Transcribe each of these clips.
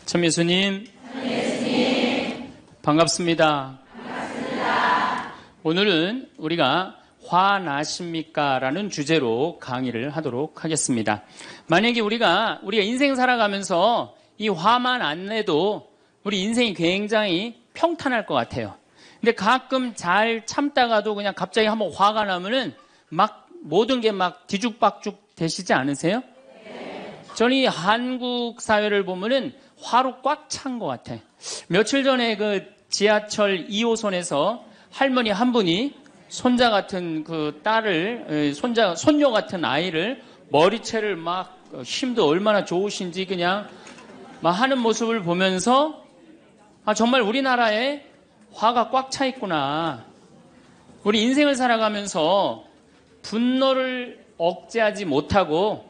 참 예수님 반갑습니다. 오늘은 우리가 화나십니까? 라는 주제로 강의를 하도록 하겠습니다. 만약에 우리가 인생 살아가면서 이 화만 안 내도 우리 인생이 굉장히 평탄할 것 같아요. 근데 가끔 잘 참다가도 그냥 갑자기 한번 화가 나면은 막 모든 게 막 뒤죽박죽 되시지 않으세요? 저는 이 한국 사회를 보면은 화로 꽉 찬 것 같아. 며칠 전에 그 지하철 2호선에서 할머니 한 분이 손자 같은 그 딸을, 손녀 같은 아이를 머리채를 막 힘도 얼마나 좋으신지 그냥 막 하는 모습을 보면서 정말 우리나라에 화가 꽉 차 있구나. 우리 인생을 살아가면서 분노를 억제하지 못하고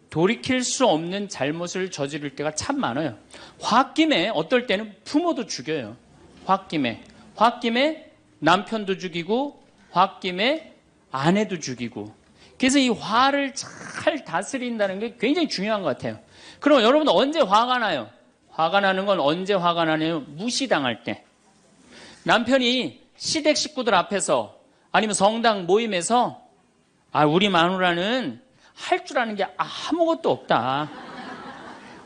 돌이킬 수 없는 잘못을 저지를 때가 참 많아요. 홧김에 어떨 때는 부모도 죽여요. 홧김에 남편도 죽이고 홧김에 아내도 죽이고. 그래서 이 화를 잘 다스린다는 게 굉장히 중요한 것 같아요. 그럼 여러분 언제 화가 나요? 화가 나는 건 언제 화가 나냐면 무시당할 때. 남편이 시댁 식구들 앞에서 아니면 성당 모임에서 우리 마누라는 할 줄 아는 게 아무것도 없다.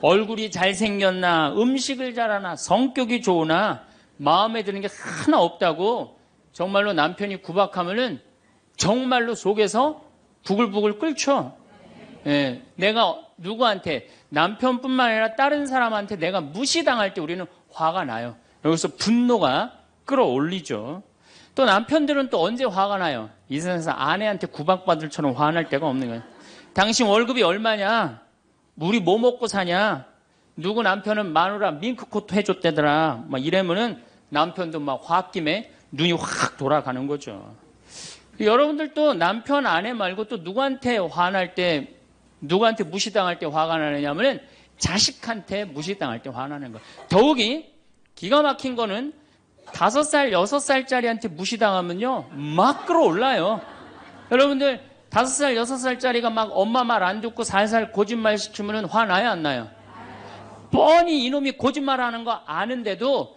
얼굴이 잘생겼나, 음식을 잘하나, 성격이 좋으나, 마음에 드는 게 하나 없다고 정말로 남편이 구박하면은 정말로 속에서 부글부글 끓죠. 예, 내가 누구한테, 남편뿐만 아니라 다른 사람한테 내가 무시당할 때 우리는 화가 나요. 여기서 분노가 끌어올리죠. 또 남편들은 또 언제 화가 나요? 이 세상에서 아내한테 구박받을 처럼 화날 때가 없는 거예요. 당신 월급이 얼마냐? 우리 뭐 먹고 사냐? 누구 남편은 마누라 밍크코트 해줬대더라. 막 이러면은 남편도 막 홧김에 눈이 확 돌아가는 거죠. 여러분들도 남편, 아내 말고 또 누구한테 화날 때, 누구한테 무시당할 때 화가 나느냐면은 자식한테 무시당할 때 화나는 거예요. 더욱이 기가 막힌 거는 5살, 6살짜리한테 무시당하면요, 막 끌어올라요. 여러분들, 5살, 6살짜리가 막 엄마 말 안 듣고 살살 거짓말 시키면 화나요, 안 나요? 뻔히 이놈이 거짓말 하는 거 아는데도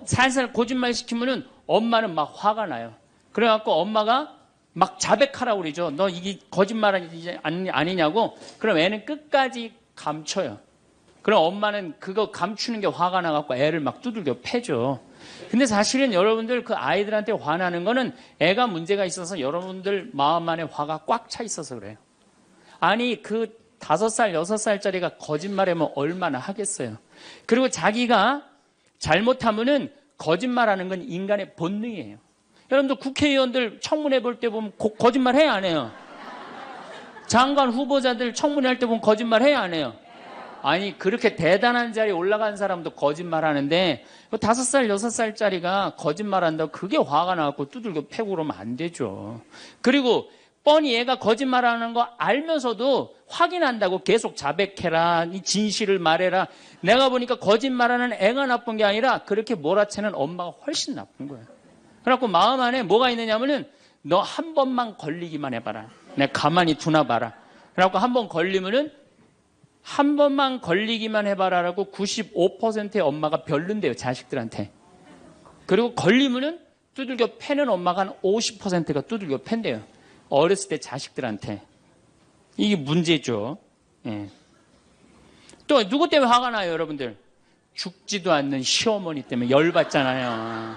살살 거짓말 시키면 엄마는 막 화가 나요. 그래갖고 엄마가 막 자백하라고 그러죠. 너 이게 거짓말 아니냐고. 그럼 애는 끝까지 감춰요. 그럼 엄마는 그거 감추는 게 화가 나갖고 애를 막 두들겨 패죠. 근데 사실은 여러분들 그 아이들한테 화나는 거는 애가 문제가 있어서 여러분들 마음 안에 화가 꽉 차 있어서 그래요. 아니 그 5살, 6살짜리가 거짓말하면 얼마나 하겠어요. 그리고 자기가 잘못하면은 거짓말하는 건 인간의 본능이에요. 여러분들 국회의원들 청문회 볼 때 보면 거짓말 해야 안 해요? 장관 후보자들 청문회 할 때 보면 거짓말 해야 안 해요? 아니 그렇게 대단한 자리에 올라간 사람도 거짓말하는데 5살, 6살짜리가 거짓말한다고 그게 화가 나갖고 두들겨 패고 그러면 안 되죠. 그리고 뻔히 얘가 거짓말하는 거 알면서도 확인한다고 계속 자백해라, 이 진실을 말해라. 내가 보니까 거짓말하는 애가 나쁜 게 아니라 그렇게 몰아채는 엄마가 훨씬 나쁜 거예요. 그래갖고 마음 안에 뭐가 있느냐면은 너 한 번만 걸리기만 해봐라. 내가 가만히 두나 봐라. 그래갖고 한 번 걸리면은 한 번만 걸리기만 해봐라라고 95%의 엄마가 별론데요, 자식들한테. 그리고 걸리면은 두들겨 패는 엄마가 한 50%가 두들겨 팬대요. 어렸을 때 자식들한테. 이게 문제죠. 예. 또 누구 때문에 화가 나요, 여러분들? 죽지도 않는 시어머니 때문에 열받잖아요.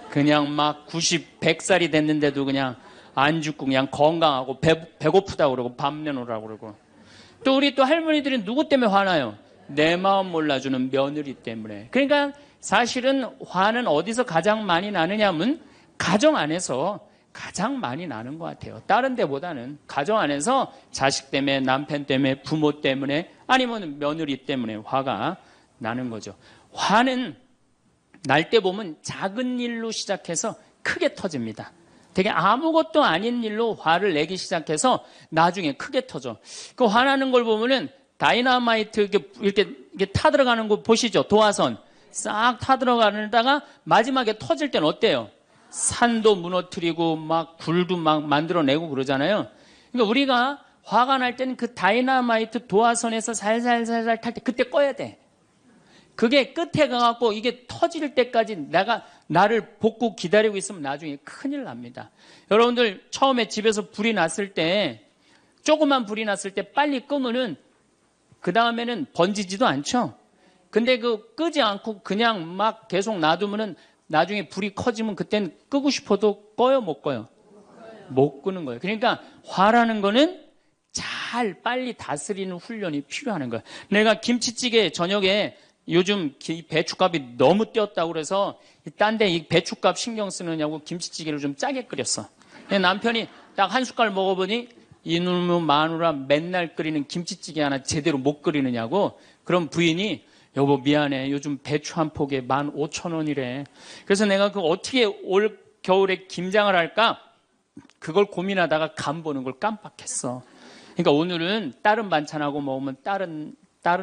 그냥 막 90, 100살이 됐는데도 그냥 안 죽고 그냥 건강하고 배고프다고 그러고 밥 내놓으라고 그러고. 또 우리 또 할머니들은 누구 때문에 화나요? 내 마음 몰라주는 며느리 때문에. 그러니까 사실은 화는 어디서 가장 많이 나느냐면 가정 안에서 가장 많이 나는 것 같아요. 다른 데보다는 가정 안에서 자식 때문에, 남편 때문에, 부모 때문에, 아니면 며느리 때문에 화가 나는 거죠. 화는 날 때 보면 작은 일로 시작해서 크게 터집니다. 되게 아무것도 아닌 일로 화를 내기 시작해서 나중에 크게 터져. 그 화나는 걸 보면은 다이너마이트 이렇게 타들어가는 거 보시죠? 도화선 싹 타들어가다가 마지막에 터질 때는 어때요? 산도 무너뜨리고 막 굴도 막 만들어내고 그러잖아요. 그러니까 우리가 화가 날 때는 그 다이너마이트 도화선에서 살살살살 탈 때 그때 꺼야 돼. 그게 끝에 가갖고 이게 터질 때까지 나를 복구 기다리고 있으면 나중에 큰일 납니다. 여러분들 처음에 집에서 불이 났을 때, 조그만 불이 났을 때 빨리 끄면은 그 다음에는 번지지도 않죠. 근데 끄지 않고 그냥 막 계속 놔두면은 나중에 불이 커지면 그땐 끄고 싶어도 꺼요, 못 꺼요? 못 끄는 거예요. 그러니까 화라는 거는 잘 빨리 다스리는 훈련이 필요한 거예요. 내가 김치찌개 저녁에 요즘 배춧값이 너무 뛰었다고 그래서 딴 데 이 배춧값 신경 쓰느냐고 김치찌개를 좀 짜게 끓였어. 남편이 딱 한 숟갈 먹어보니 이놈의 마누라 맨날 끓이는 김치찌개 하나 제대로 못 끓이느냐고. 그럼 부인이 여보 미안해. 요즘 배추 한 포기에 15,000원이래. 그래서 내가 어떻게 올 겨울에 김장을 할까? 그걸 고민하다가 간 보는 걸 깜빡했어. 그러니까 오늘은 다른 반찬하고 먹으면 다른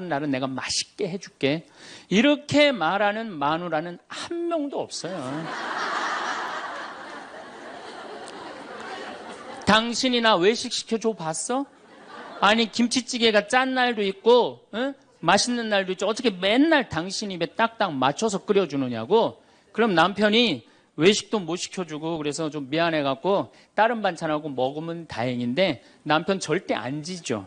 날은 내가 맛있게 해줄게. 이렇게 말하는 마누라는 한 명도 없어요. 당신이나 외식 시켜줘 봤어? 아니 김치찌개가 짠 날도 있고 맛있는 날도 있죠. 어떻게 맨날 당신 입에 딱딱 맞춰서 끓여주느냐고. 그럼 남편이 외식도 못 시켜주고 그래서 좀 미안해갖고 다른 반찬하고 먹으면 다행인데 남편 절대 안 지죠.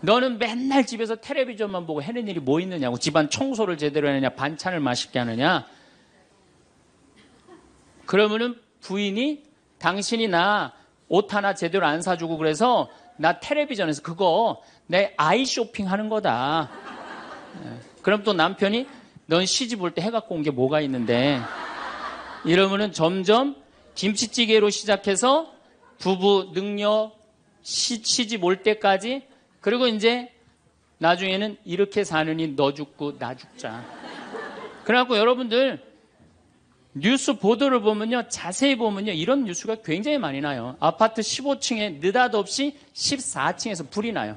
너는 맨날 집에서 텔레비전만 보고 해는 일이 뭐 있느냐고. 집안 청소를 제대로 하느냐, 반찬을 맛있게 하느냐. 그러면은 부인이 당신이 나 옷 하나 제대로 안 사주고 그래서 나 텔레비전에서 그거 내 아이 쇼핑 하는 거다. 그럼 또 남편이 넌 시집 올 때 해갖고 온 게 뭐가 있는데. 이러면은 점점 김치찌개로 시작해서 부부 능력 시집 올 때까지, 그리고 이제 나중에는 이렇게 사느니 너 죽고 나 죽자. 그래갖고 여러분들 뉴스 보도를 보면요, 자세히 보면요, 이런 뉴스가 굉장히 많이 나요. 아파트 15층에 느닷없이 14층에서 불이 나요.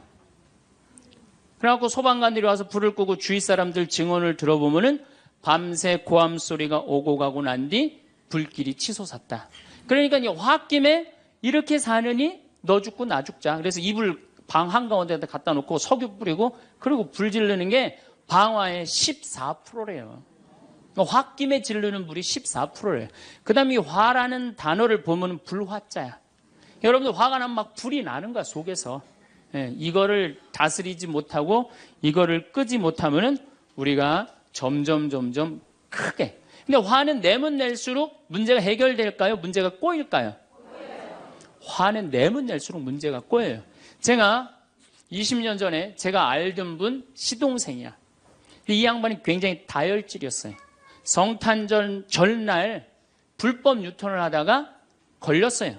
그래갖고 소방관들이 와서 불을 끄고 주위 사람들 증언을 들어보면은 밤새 고함 소리가 오고 가고 난 뒤 불길이 치솟았다. 그러니까 이제 홧김에 이렇게 사느니 너 죽고 나 죽자. 그래서 이불 방 한가운데다 갖다 놓고 석유 뿌리고 그리고 불 지르는 게 방화의 14%래요. 홧김에 지르는 불이 14%래요. 그 다음에 이 화라는 단어를 보면 불화자야. 여러분들 화가 나면 막 불이 나는 거야, 속에서. 이거를 다스리지 못하고 이거를 끄지 못하면은 우리가 점점 크게. 근데 화는 내면 낼수록 문제가 해결될까요? 문제가 꼬일까요? 화는 내면 낼수록 문제가 꼬여요. 제가 20년 전에 제가 알던 분 시동생이야. 이 양반이 굉장히 다혈질이었어요. 성탄절 전날 불법 유턴을 하다가 걸렸어요.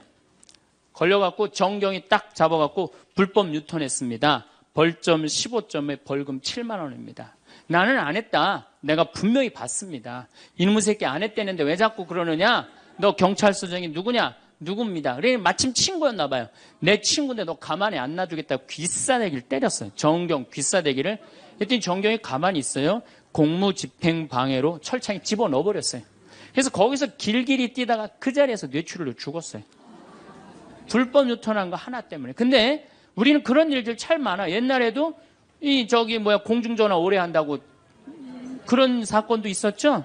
걸려갖고 정경이 딱 잡아갖고 불법 유턴했습니다. 벌점 15점에 벌금 7만 원입니다. 나는 안 했다. 내가 분명히 봤습니다. 이놈의 새끼 안 했다는데 왜 자꾸 그러느냐? 너 경찰서장이 누구냐? 누굽니다. 그래 마침 친구였나 봐요. 내 친구인데 너 가만히 안 놔두겠다고 귀싸대기를 때렸어요. 정경 귀싸대기를. 그랬더니 정경이 가만히 있어요. 공무집행방해로 철창에 집어넣어버렸어요. 그래서 거기서 길길이 뛰다가 그 자리에서 뇌출혈로 죽었어요. 불법 유턴한 거 하나 때문에. 근데 우리는 그런 일들 참 많아. 옛날에도 공중전화 오래 한다고 그런 사건도 있었죠.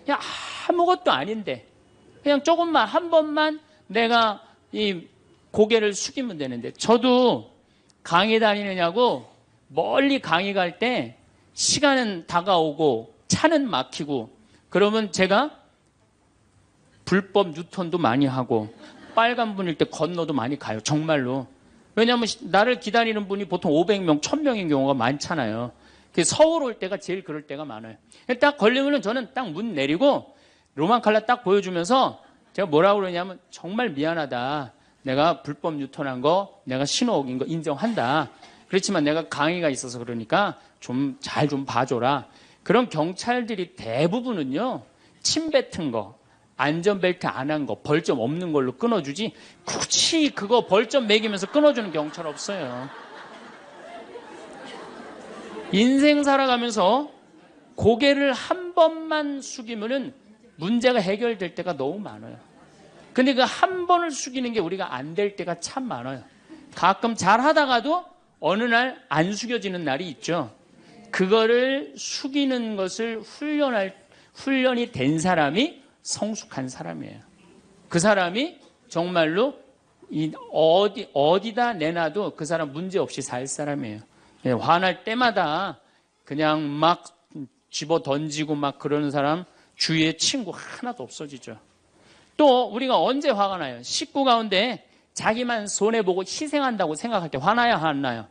그냥 아무것도 아닌데 그냥 조금만 한 번만 내가 이 고개를 숙이면 되는데. 저도 강의 다니느냐고 멀리 강의 갈 때 시간은 다가오고 차는 막히고 그러면 제가 불법 유턴도 많이 하고 빨간불일 때 건너도 많이 가요. 정말로. 왜냐하면 나를 기다리는 분이 보통 500명, 1000명인 경우가 많잖아요. 서울 올 때가 제일 그럴 때가 많아요. 딱 걸리면은 저는 딱 문 내리고 로만 칼라 딱 보여주면서 제가 뭐라고 그러냐면 정말 미안하다. 내가 불법 유턴한 거, 내가 신호 어긴 거 인정한다. 그렇지만 내가 강의가 있어서 그러니까 좀 잘 좀 봐줘라. 그런 경찰들이 대부분은요, 침 뱉은 거, 안전벨트 안 한 거, 벌점 없는 걸로 끊어주지 굳이 그거 벌점 매기면서 끊어주는 경찰 없어요. 인생 살아가면서 고개를 한 번만 숙이면은 문제가 해결될 때가 너무 많아요. 근데 그 한 번을 숙이는 게 우리가 안 될 때가 참 많아요. 가끔 잘 하다가도 어느 날 안 숙여지는 날이 있죠. 그거를 숙이는 것을 훈련이 된 사람이 성숙한 사람이에요. 그 사람이 정말로 어디다 내놔도 그 사람 문제 없이 살 사람이에요. 화날 때마다 그냥 막 집어 던지고 막 그러는 사람 주위에 친구 하나도 없어지죠. 또 우리가 언제 화가 나요? 식구 가운데 자기만 손해보고 희생한다고 생각할 때 화나요, 안 나요?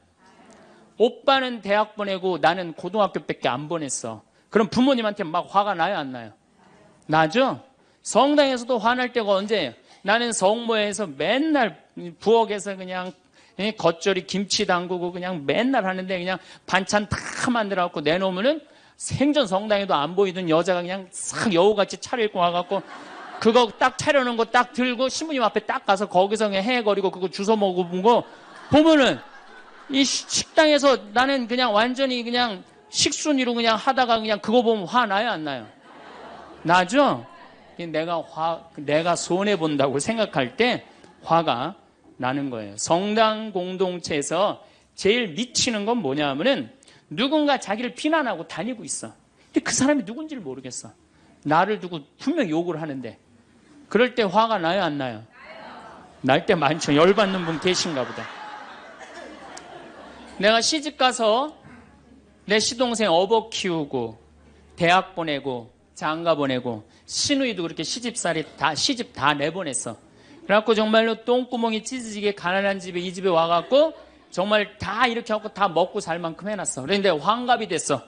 오빠는 대학 보내고 나는 고등학교밖에 안 보냈어. 그럼 부모님한테 막 화가 나요, 안 나요? 나죠? 성당에서도 화날 때가 언제예요? 나는 성모에서 맨날 부엌에서 그냥 겉절이 김치 담그고 그냥 맨날 하는데 그냥 반찬 다 만들어갖고 내놓으면은 생전 성당에도 안 보이던 여자가 그냥 싹 여우같이 차려입고 와갖고 그거 딱 차려놓은 거 딱 들고 신부님 앞에 딱 가서 거기서 그냥 헤거리고 그거 주워 먹어본 거 보면은 이 식당에서 나는 그냥 완전히 그냥 식순이로 그냥 하다가 그냥 그거 보면 화 나요, 안 나요? 나죠? 내가 손해본다고 생각할 때 화가 나는 거예요. 성당 공동체에서 제일 미치는 건 뭐냐 하면은 누군가 자기를 비난하고 다니고 있어. 근데 그 사람이 누군지를 모르겠어. 나를 두고 분명 욕을 하는데 그럴 때 화가 나요, 안 나요? 날 때 많죠. 열받는 분 계신가 보다. 내가 시집가서 내 시동생 어버 키우고 대학 보내고 장가 보내고 시누이도 그렇게 시집 다 내보냈어. 그래갖고 정말로 똥구멍이 찢어지게 가난한 집에 이 집에 와갖고 정말 다 이렇게 하고 다 먹고 살 만큼 해놨어. 그런데 환갑이 됐어.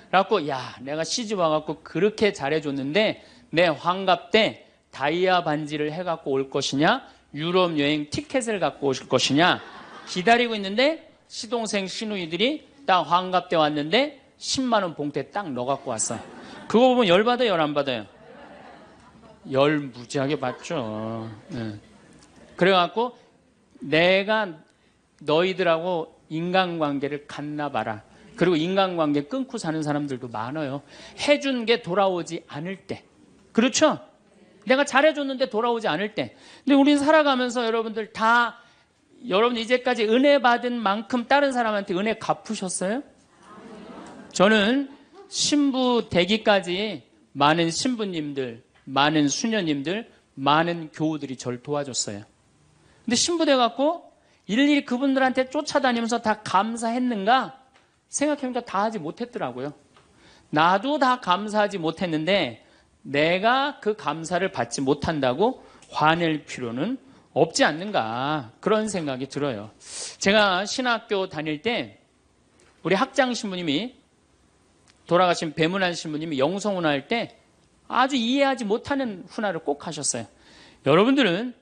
그래갖고 야, 내가 시집 와갖고 그렇게 잘해줬는데 내 환갑 때 다이아 반지를 해갖고 올 것이냐, 유럽 여행 티켓을 갖고 오실 것이냐 기다리고 있는데 시동생 시누이들이 딱 환갑 때 왔는데 10만 원 봉투에 딱 넣어갖고 왔어. 그거 보면 열 받아요, 열 안 받아요? 열 무지하게 받죠. 네. 그래갖고 내가 너희들하고 인간관계를 갖나 봐라. 그리고 인간관계 끊고 사는 사람들도 많아요. 해준 게 돌아오지 않을 때. 그렇죠? 내가 잘해줬는데 돌아오지 않을 때. 근데 우린 살아가면서 여러분 이제까지 은혜 받은 만큼 다른 사람한테 은혜 갚으셨어요? 저는 신부 되기까지 많은 신부님들, 많은 수녀님들, 많은 교우들이 저를 도와줬어요. 근데 신부 돼갖고 일일이 그분들한테 쫓아다니면서 다 감사했는가? 생각해보니까 다 하지 못했더라고요. 나도 다 감사하지 못했는데 내가 그 감사를 받지 못한다고 화낼 필요는 없지 않는가, 그런 생각이 들어요. 제가 신학교 다닐 때 우리 학장 신부님이, 돌아가신 배문환 신부님이 영성훈화 할 때 아주 이해하지 못하는 훈화를 꼭 하셨어요. 여러분들은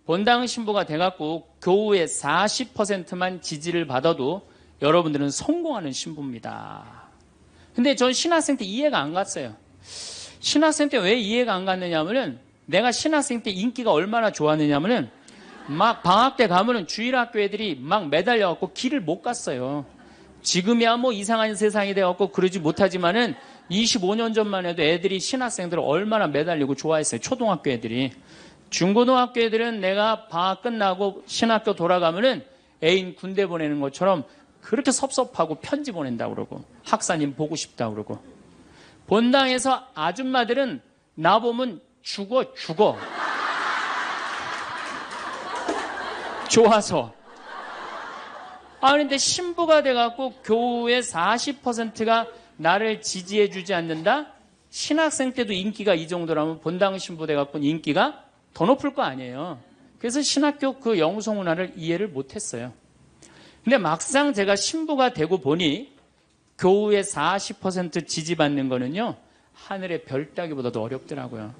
본당 신부가 돼갖고 교우의 40%만 지지를 받아도 여러분들은 성공하는 신부입니다. 근데 전 신학생 때 이해가 안 갔어요. 신학생 때 왜 이해가 안 갔느냐 하면은, 내가 신학생 때 인기가 얼마나 좋았느냐 하면은 막 방학 때 가면은 주일학교 애들이 막 매달려갖고 길을 못 갔어요. 지금이야 뭐 이상한 세상이 돼갖고 그러지 못하지만은 25년 전만 해도 애들이 신학생들을 얼마나 매달리고 좋아했어요. 초등학교 애들이. 중고등학교 애들은 내가 방학 끝나고 신학교 돌아가면은 애인 군대 보내는 것처럼 그렇게 섭섭하고 편지 보낸다고 그러고 학사님 보고 싶다고 그러고, 본당에서 아줌마들은 나보면 죽어. 좋아서. 그런데 신부가 돼갖고 교우의 40%가 나를 지지해주지 않는다? 신학생 때도 인기가 이 정도라면 본당 신부 돼갖고 인기가 더 높을 거 아니에요. 그래서 신학교 그 영성훈화를 이해를 못했어요. 근데 막상 제가 신부가 되고 보니 교우의 40% 지지받는 거는요, 하늘의 별 따기보다도 어렵더라고요.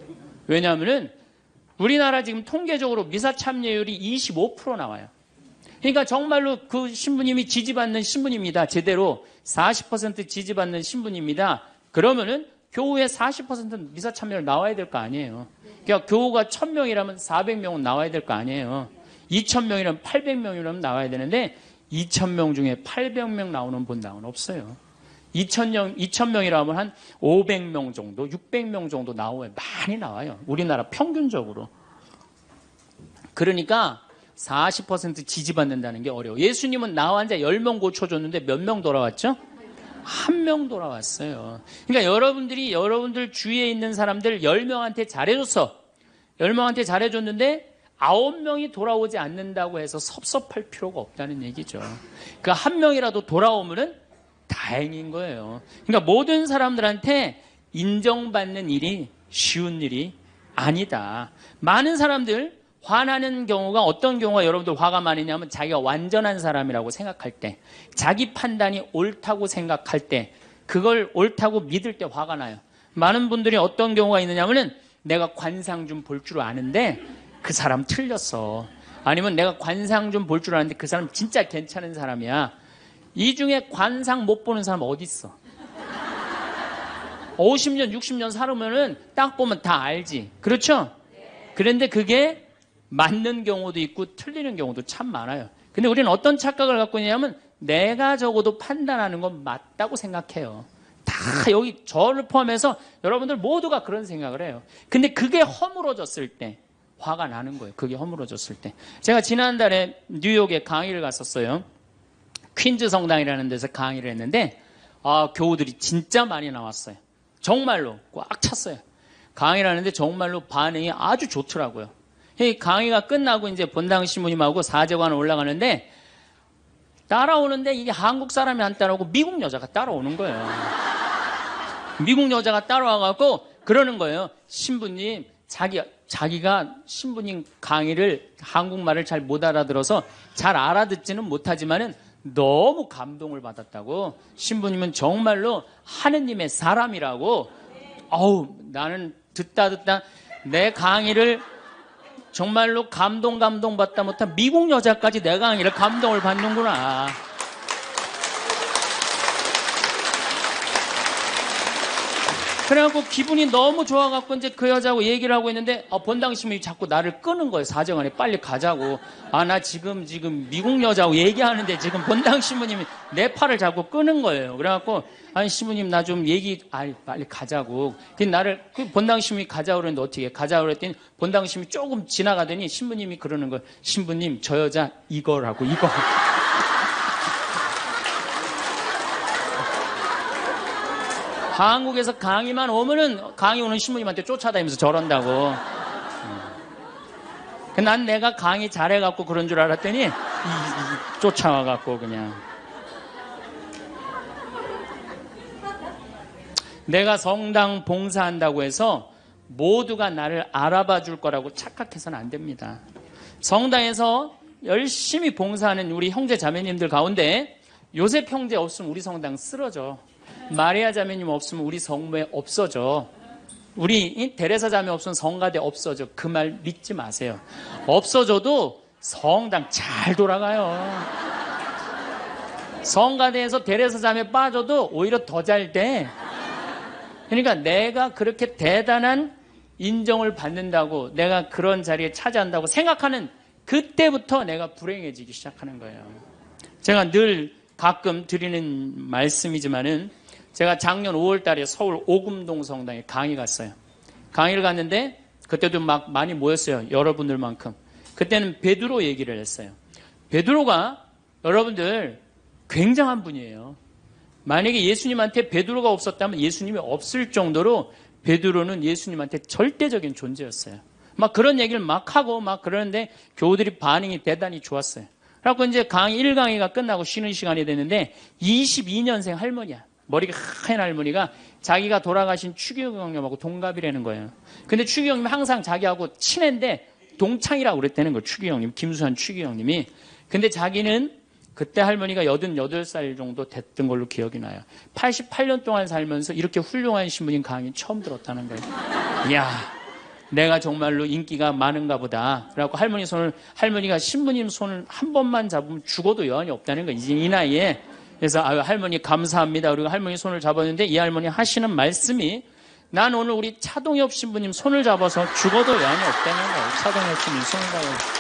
왜냐하면은 우리나라 지금 통계적으로 미사 참여율이 25% 나와요. 그러니까 정말로 그 신부님이 지지받는 신부님이다, 제대로 40% 지지받는 신부님이다, 그러면은 교우의 40% 미사 참여율 나와야 될 거 아니에요. 그러니까 교우가 1000명이라면 400명은 나와야 될 거 아니에요. 2000명이라면 800명이라면 나와야 되는데 2000명 중에 800명 나오는 본당은 없어요. 2000명이라면 한 500명 정도, 600명 정도 나와요. 많이 나와요. 우리나라 평균적으로. 그러니까 40% 지지받는다는 게 어려워. 예수님은 나 환자 10명 고쳐줬는데 몇 명 돌아왔죠? 한 명 돌아왔어요. 그러니까 여러분들이 여러분들 주위에 있는 사람들 10명한테 잘해줬어. 10명한테 잘해줬는데 9명이 돌아오지 않는다고 해서 섭섭할 필요가 없다는 얘기죠. 그 한 명이라도 돌아오면은 다행인 거예요. 그러니까 모든 사람들한테 인정받는 일이 쉬운 일이 아니다. 많은 사람들 화나는 경우가 어떤 경우가 여러분들 화가 많으냐면 자기가 완전한 사람이라고 생각할 때, 자기 판단이 옳다고 생각할 때, 그걸 옳다고 믿을 때 화가 나요. 많은 분들이 어떤 경우가 있느냐면은 내가 관상 좀 볼 줄 아는데 그 사람 틀렸어. 아니면 내가 관상 좀 볼 줄 아는데 그 사람 진짜 괜찮은 사람이야. 이 중에 관상 못 보는 사람 어디 있어? 50년, 60년 살으면은 딱 보면 다 알지. 그렇죠? 그런데 그게 맞는 경우도 있고 틀리는 경우도 참 많아요. 근데 우리는 어떤 착각을 갖고 있냐면 내가 적어도 판단하는 건 맞다고 생각해요. 다 여기 저를 포함해서 여러분들 모두가 그런 생각을 해요. 근데 그게 허물어졌을 때 화가 나는 거예요. 그게 허물어졌을 때. 제가 지난달에 뉴욕에 강의를 갔었어요. 퀸즈 성당이라는 데서 강의를 했는데 교우들이 진짜 많이 나왔어요. 정말로 꽉 찼어요. 강의를 하는데 정말로 반응이 아주 좋더라고요. 강의가 끝나고 이제 본당 신부님하고 사제관을 올라가는데 따라오는데 이게 한국 사람이 안 따라오고 미국 여자가 따라오는 거예요. 미국 여자가 따라와갖고 그러는 거예요. 신부님, 자기가 신부님 강의를 한국말을 잘 못 알아들어서 잘 알아듣지는 못하지만은 너무 감동을 받았다고. 신부님은 정말로 하느님의 사람이라고. 나는 듣다 내 강의를 정말로 감동받다 못한 미국 여자까지 내 강의를 감동을 받는구나. 그래갖고 기분이 너무 좋아갖고 이제 그 여자하고 얘기를 하고 있는데 본당 신부님이 자꾸 나를 끄는 거예요. 사정안에 빨리 가자고. 나 지금 미국 여자하고 얘기하는데 지금 본당 신부님이 내 팔을 자꾸 끄는 거예요. 그래갖고 아니 신부님 나 좀 빨리 가자고. 본당 신부님이 가자고 그랬는데 어떻게 가자고 그랬더니 본당 신부님이 조금 지나가더니 신부님이 그러는 거예요. 신부님 저 여자 이거라고 이거. 한국에서 강의만 오면은 강의 오는 신부님한테 쫓아다니면서 저런다고. 난 내가 강의 잘해갖고 그런 줄 알았더니 쫓아와갖고 그냥. 내가 성당 봉사한다고 해서 모두가 나를 알아봐 줄 거라고 착각해서는 안 됩니다. 성당에서 열심히 봉사하는 우리 형제 자매님들 가운데 요셉 형제 없으면 우리 성당 쓰러져. 마리아 자매님 없으면 우리 성모에 없어져. 우리 데레사 자매 없으면 성가대 없어져. 그 말 믿지 마세요. 없어져도 성당 잘 돌아가요. 성가대에서 데레사 자매 빠져도 오히려 더 잘 돼. 그러니까 내가 그렇게 대단한 인정을 받는다고, 내가 그런 자리에 차지한다고 생각하는 그때부터 내가 불행해지기 시작하는 거예요. 제가 늘 가끔 드리는 말씀이지만은 제가 작년 5월 달에 서울 오금동 성당에 강의 갔어요. 강의를 갔는데 그때도 막 많이 모였어요. 여러분들만큼. 그때는 베드로 얘기를 했어요. 베드로가 여러분들 굉장한 분이에요. 만약에 예수님한테 베드로가 없었다면 예수님이 없을 정도로 베드로는 예수님한테 절대적인 존재였어요. 막 그런 얘기를 막 하고 막 그러는데 교우들이 반응이 대단히 좋았어요. 그래갖고 이제 1강의가 끝나고 쉬는 시간이 됐는데 22년생 할머니야. 머리가 하얀 할머니가 자기가 돌아가신 추기경 형님하고 동갑이라는 거예요. 근데 추기경 형님이 항상 자기하고 친한데 동창이라고 그랬다는 거예요. 추기경 형님, 김수환 추기경 형님이. 근데 자기는 그때 할머니가 88살 정도 됐던 걸로 기억이 나요. 88년 동안 살면서 이렇게 훌륭한 신부님 강의 처음 들었다는 거예요. 이야, 내가 정말로 인기가 많은가 보다. 그래갖고 할머니가 신부님 손을 한 번만 잡으면 죽어도 여한이 없다는 거예요. 이제 이 나이에. 그래서 할머니 감사합니다. 그리고 할머니 손을 잡았는데 이 할머니 하시는 말씀이 난 오늘 우리 차동엽 신부님 손을 잡아서 죽어도 여한이 없다는 거예요. 차동엽 신부님 손을 잡아서.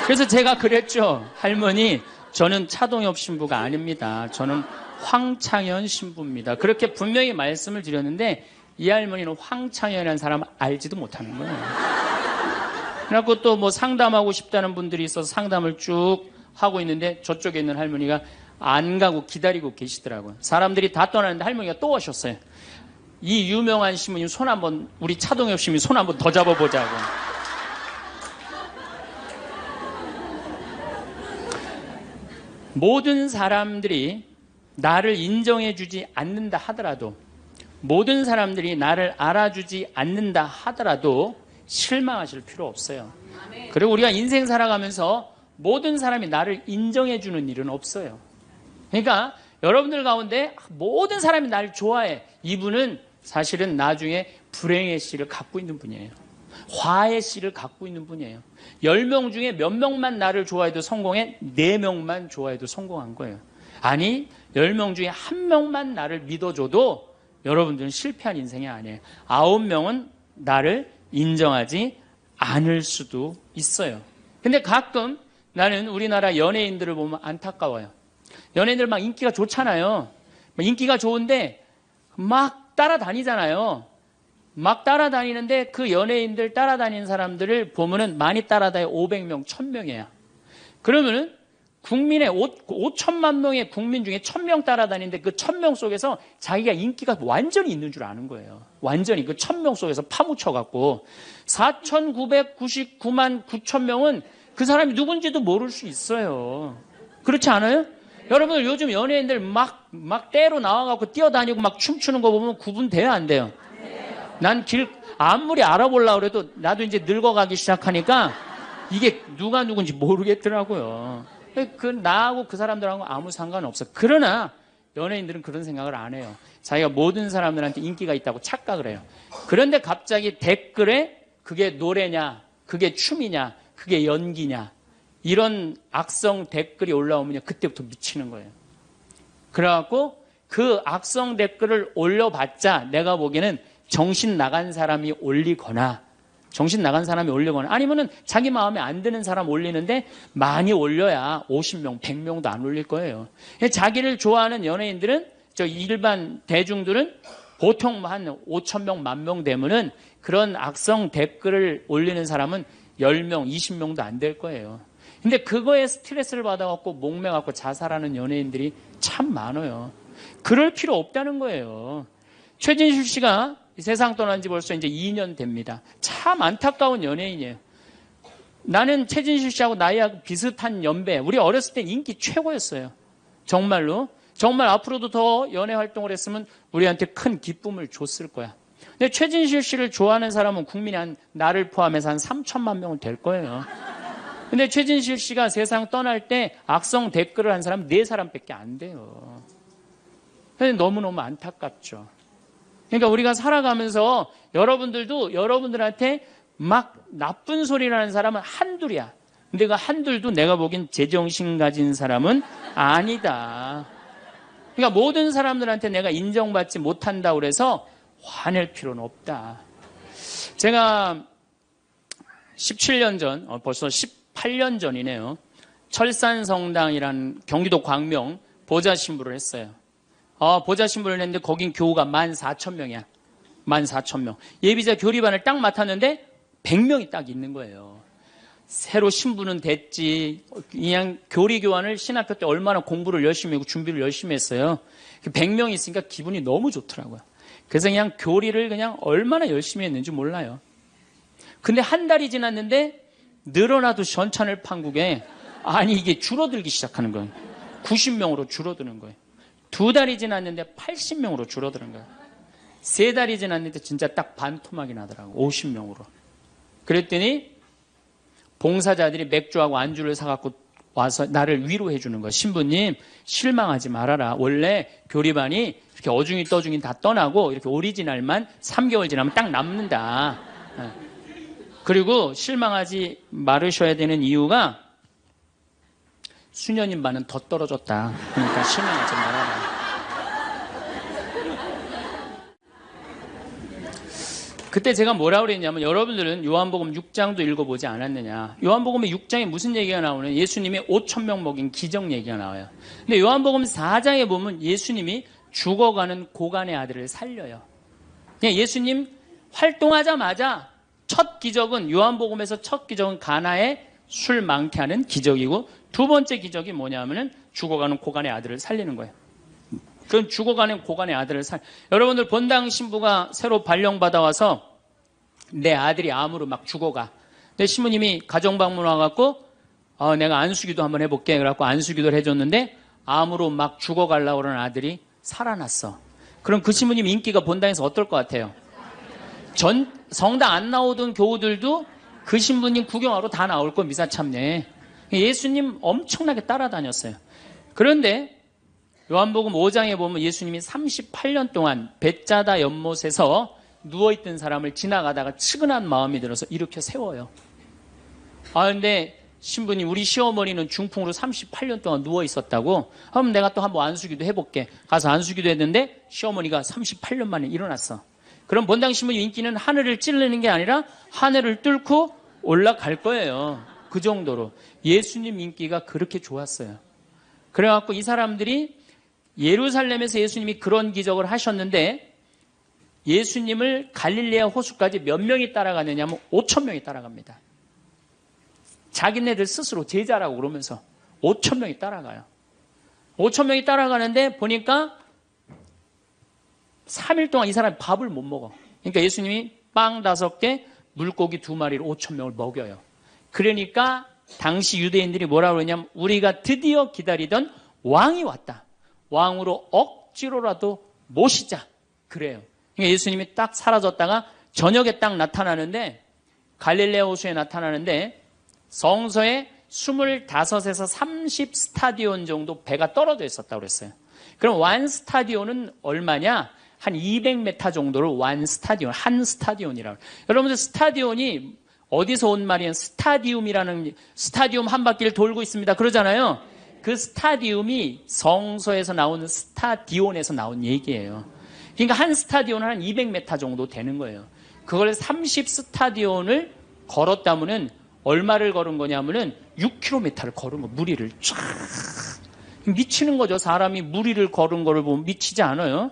그래서 제가 그랬죠. 할머니, 저는 차동엽 신부가 아닙니다. 저는 황창현 신부입니다. 그렇게 분명히 말씀을 드렸는데 이 할머니는 황창현이라는 사람 알지도 못하는 거예요. 그래갖고 또 뭐 상담하고 싶다는 분들이 있어서 상담을 쭉 하고 있는데 저쪽에 있는 할머니가 안 가고 기다리고 계시더라고요. 사람들이 다 떠나는데 할머니가 또 오셨어요. 이 유명한 신부님 손 한번, 우리 차동엽 신부님 손 한번 더 잡아보자고. 모든 사람들이 나를 인정해주지 않는다 하더라도, 모든 사람들이 나를 알아주지 않는다 하더라도 실망하실 필요 없어요. 그리고 우리가 인생 살아가면서 모든 사람이 나를 인정해주는 일은 없어요. 그러니까 여러분들 가운데 모든 사람이 나를 좋아해. 이분은 사실은 나중에 불행의 씨를 갖고 있는 분이에요. 화의 씨를 갖고 있는 분이에요. 10명 중에 몇 명만 나를 좋아해도 성공해? 4명만 좋아해도 성공한 거예요. 아니 10명 중에 1명만 나를 믿어줘도 여러분들은 실패한 인생이 아니에요. 9명은 나를 인정하지 않을 수도 있어요. 근데 가끔 나는 우리나라 연예인들을 보면 안타까워요. 연예인들 막 인기가 좋잖아요. 인기가 좋은데 막 따라다니잖아요. 막 따라다니는데 그 연예인들 따라다니는 사람들을 보면은 많이 따라다녀 500명, 1000명이야. 그러면은 국민의 5천만 명의 국민 중에 1000명 따라다니는데 그 1000명 속에서 자기가 인기가 완전히 있는 줄 아는 거예요. 완전히 그 1000명 속에서 파묻혀갖고 4999만 9천명은 그 사람이 누군지도 모를 수 있어요. 그렇지 않아요? 여러분 요즘 연예인들 막 때로 나와갖고 뛰어다니고 막 춤추는 거 보면 구분돼요, 안 돼요? 난 아무리 알아보려고 그래도 나도 이제 늙어가기 시작하니까 이게 누가 누군지 모르겠더라고요. 나하고 그 사람들하고 아무 상관없어. 그러나 연예인들은 그런 생각을 안 해요. 자기가 모든 사람들한테 인기가 있다고 착각을 해요. 그런데 갑자기 댓글에 그게 노래냐, 그게 춤이냐, 그게 연기냐 이런 악성 댓글이 올라오면 그때부터 미치는 거예요. 그래갖고 그 악성 댓글을 올려봤자 내가 보기에는 정신 나간 사람이 올리거나 아니면은 자기 마음에 안 드는 사람 올리는데 많이 올려야 50명, 100명도 안 올릴 거예요. 자기를 좋아하는 연예인들은, 저 일반 대중들은 보통 한 5,000명, 10,000명 되면은 그런 악성 댓글을 올리는 사람은 10명, 20명도 안 될 거예요. 근데 그거에 스트레스를 받아갖고 목매갖고 자살하는 연예인들이 참 많아요. 그럴 필요 없다는 거예요. 최진실 씨가 세상 떠난 지 벌써 이제 2년 됩니다. 참 안타까운 연예인이에요. 나는 최진실 씨하고 나이하고 비슷한 연배. 우리 어렸을 때 인기 최고였어요. 정말로. 정말 앞으로도 더 연애 활동을 했으면 우리한테 큰 기쁨을 줬을 거야. 근데 최진실 씨를 좋아하는 사람은 국민이 나를 포함해서 한 3천만 명은 될 거예요. 근데 최진실 씨가 세상 떠날 때 악성 댓글을 한 사람은 4사람밖에 안 돼요. 너무너무 안타깝죠. 그러니까 우리가 살아가면서 여러분들도 여러분들한테 막 나쁜 소리를 하는 사람은 한둘이야. 근데 그 한둘도 내가 보기엔 제정신 가진 사람은 아니다. 그러니까 모든 사람들한테 내가 인정받지 못한다고 그래서 화낼 필요는 없다. 제가 17년 전, 벌써 18년 전이네요. 철산성당이라는 경기도 광명 보좌신부를 했어요. 보좌신부를 했는데 거긴 교우가 14,000명이야. 14,000명. 예비자 교리반을 딱 맡았는데 100명이 딱 있는 거예요. 새로 신부는 됐지. 그냥 교리 교환을 신학교 때 얼마나 공부를 열심히 하고 준비를 열심히 했어요. 100명이 있으니까 기분이 너무 좋더라고요. 그래서 그냥 교리를 그냥 얼마나 열심히 했는지 몰라요. 근데 한 달이 지났는데 늘어나도 전찬을 판국에 아니 이게 줄어들기 시작하는 거예요. 90명으로 줄어드는 거예요. 2달이 지났는데 80명으로 줄어드는 거예요. 3달이 지났는데 진짜 딱 반토막이 나더라고요. 50명으로. 그랬더니 봉사자들이 맥주하고 안주를 사갖고 와서 나를 위로해 주는 거예요. 신부님 실망하지 말아라. 원래 교리반이 이렇게 어중이 떠중이 다 떠나고 이렇게 오리지널만 3개월 지나면 딱 남는다. 그리고 실망하지 말으셔야 되는 이유가 수녀님 반은 더 떨어졌다. 그러니까 실망하지 말아라. 그때 제가 뭐라고 그랬냐면 여러분들은 요한복음 6장도 읽어보지 않았느냐. 요한복음의 6장에 무슨 얘기가 나오는 예수님이 5,000명 먹인 기적 얘기가 나와요. 근데 요한복음 4장에 보면 예수님이 죽어가는 고간의 아들을 살려요. 그냥 예수님 활동하자마자 첫 기적은 요한복음에서 첫 기적은 가나의 술 많게 하는 기적이고, 두 번째 기적이 뭐냐면은 죽어가는 고간의 아들을 살리는 거예요. 그럼 죽어가는 고간의 아들을 여러분들 본당 신부가 새로 발령받아 와서 내 아들이 암으로 막 죽어가. 근데 신부님이 가정방문 와갖고 내가 안수기도 한번 해볼게. 그래갖고 안수기도를 해줬는데 암으로 막 죽어가려고 그러는 아들이 살아났어. 그럼 그 신부님 인기가 본당에서 어떨 것 같아요? 성당 안 나오던 교우들도 그 신부님 구경하러 다 나올 거 미사 참례. 예수님 엄청나게 따라다녔어요. 그런데 요한복음 5장에 보면 예수님이 38년 동안 벳자다 연못에서 누워있던 사람을 지나가다가 측은한 마음이 들어서 일으켜 세워요. 근데 신부님, 우리 시어머니는 중풍으로 38년 동안 누워있었다고? 그럼 내가 또 한번 안수기도 해볼게. 가서 안수기도 했는데 시어머니가 38년 만에 일어났어. 그럼 본당 신부님 인기는 하늘을 찌르는 게 아니라 하늘을 뚫고 올라갈 거예요. 그 정도로 예수님 인기가 그렇게 좋았어요. 그래갖고 이 사람들이 예루살렘에서 예수님이 그런 기적을 하셨는데 예수님을 갈릴레아 호수까지 몇 명이 따라가느냐면 5천 명이 따라갑니다. 자기네들 스스로 제자라고 그러면서 5천 명이 따라가요. 5천 명이 따라가는데 보니까 3일 동안 이 사람이 밥을 못 먹어. 그러니까 예수님이 빵 5개, 물고기 2마리로 5천 명을 먹여요. 그러니까 당시 유대인들이 뭐라고 그러냐면 우리가 드디어 기다리던 왕이 왔다. 왕으로 억지로라도 모시자. 그래요. 그러니까 예수님이 딱 사라졌다가 저녁에 딱 나타나는데 갈릴레아 호수에 나타나는데 성서에 25에서 30 스타디온 정도 배가 떨어져 있었다고 그랬어요. 그럼 완 스타디온은 얼마냐? 한 200m 정도를 완 스타디온, 한 스타디온이라고. 여러분들 스타디온이 어디서 온 말이에요? 스타디움 한 바퀴를 돌고 있습니다. 그러잖아요. 그 스타디움이 성서에서 나오는 스타디온에서 나온 얘기예요. 그러니까 한 스타디온은 한 200m 정도 되는 거예요. 그걸 30 스타디온을 걸었다면은 얼마를 걸은 거냐면은 6km를 걸은 거, 무리를 쫙. 미치는 거죠. 사람이 무리를 걸은 거를 보면 미치지 않아요?